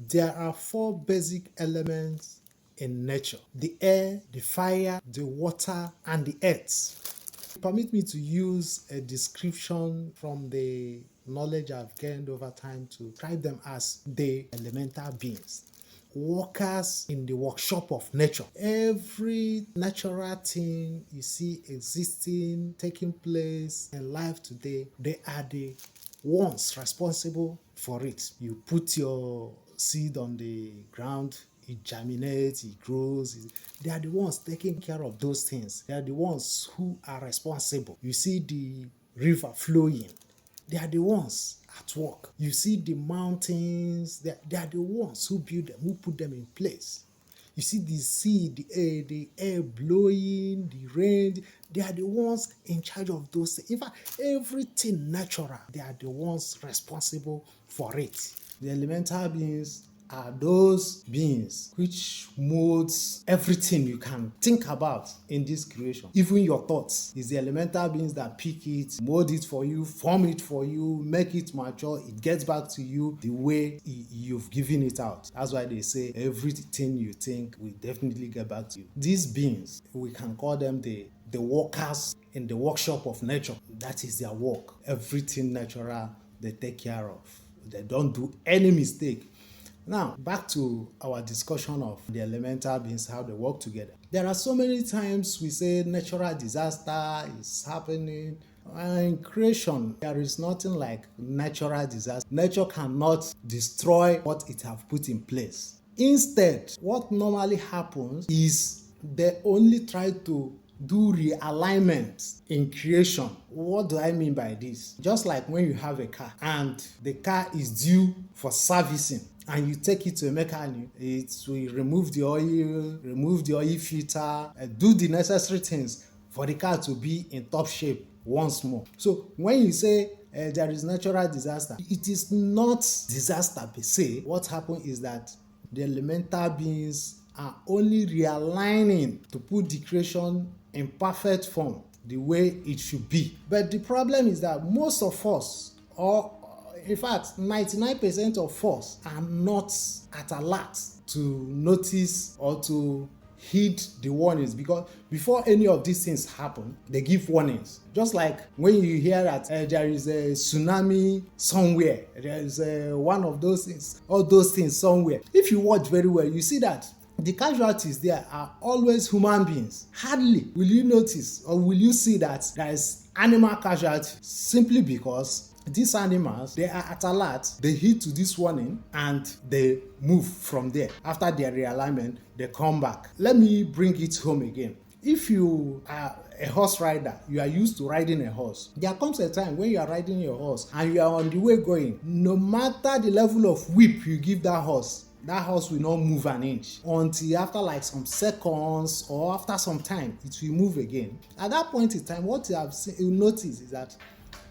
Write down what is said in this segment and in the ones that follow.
There are four basic elements in nature: the air, the fire, the water, and the earth. Permit me to use a description from the knowledge I've gained over time to describe them as the elemental beings, workers in the workshop of nature. Every natural thing you see existing, taking place in life today, they are the ones responsible for it. You put your seed on the ground, it germinates, it grows. They are the ones taking care of those things. They are the ones who are responsible. You see the river flowing, they are the ones at work. You see the mountains, they are the ones who build them, who put them in place. You see the sea, the air blowing, the rain, they are the ones in charge of those things. In fact, everything natural, they are the ones responsible for it. The elemental beings are those beings which molds everything you can think about in this creation. Even your thoughts is the elemental beings that pick it, mold it for you, form it for you, make it mature, it gets back to you the way you've given it out. That's why they say everything you think will definitely get back to you. These beings, we can call them the workers in the workshop of nature. That is their work. Everything natural they take care of. They don't do any mistake. Now, back to our discussion of the elemental beings, how they work together. There are so many times we say natural disaster is happening. In creation, there is nothing like natural disaster. Nature cannot destroy what it has put in place. Instead, what normally happens is they only try to do realignment in creation. What do I mean by this? Just like when you have a car and the car is due for servicing, and you take it to a mechanic, it will remove the oil filter, do the necessary things for the car to be in top shape once more. So when you say there is natural disaster, it is not disaster per se. What happened is that the elemental beings are only realigning to put the creation in perfect form, the way it should be. But the problem is that most of us, or in fact 99% of us, are not at alert to notice or to heed the warnings, because before any of these things happen, they give warnings. Just like when you hear that there is a tsunami somewhere, there is one of those things, all those things somewhere. If you watch very well, you see that the casualties there are always human beings. Hardly will you notice or will you see that there is animal casualties, simply because these animals, they are at alert, they heed to this warning, and they move from there. After their realignment, they come back. Let me bring it home again. If you are a horse rider, you are used to riding a horse. There comes a time when you are riding your horse and you are on the way going. No matter the level of whip you give that horse will not move an inch until after like some seconds or after some time it will move again. At that point in time, what you notice is that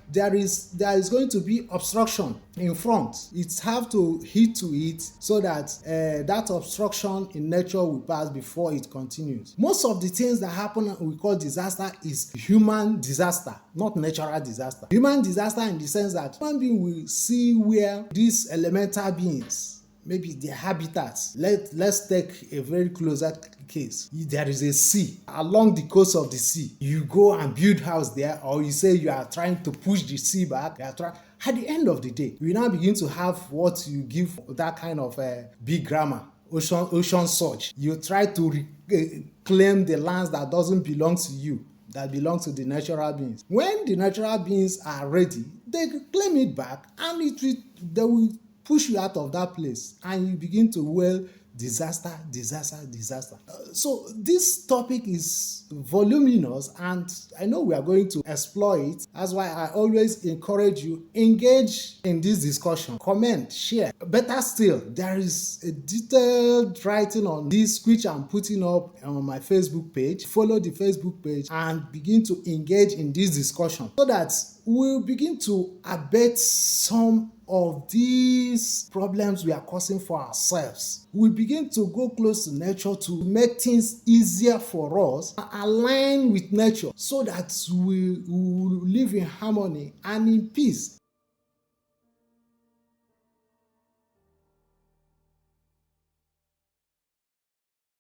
there is going to be obstruction in front. It have to hit to it so that that obstruction in nature will pass before it continues. Most of the things that happen we call disaster is human disaster, not natural disaster. Human disaster in the sense that human being will see where these elemental beings, maybe their habitats. Let's take a very closer case. There is a sea. Along the coast of the sea, you go and build house there, or you say you are trying to push the sea back. At the end of the day, you now begin to have what you give that kind of big grammar, ocean surge. You try to claim the lands that doesn't belong to you, that belongs to the natural beings. When the natural beings are ready, they claim it back, and they will push you out of that place, and you begin to wail disaster. So this topic is voluminous, and I know we are going to explore it. That's why I always encourage you, engage in this discussion, comment, share. Better still, there is a detailed writing on this which I'm putting up on my Facebook page. Follow the Facebook page and begin to engage in this discussion so that we'll begin to abate some of these problems we are causing for ourselves. We begin to go close to nature to make things easier for us, align with nature, so that we will live in harmony and in peace.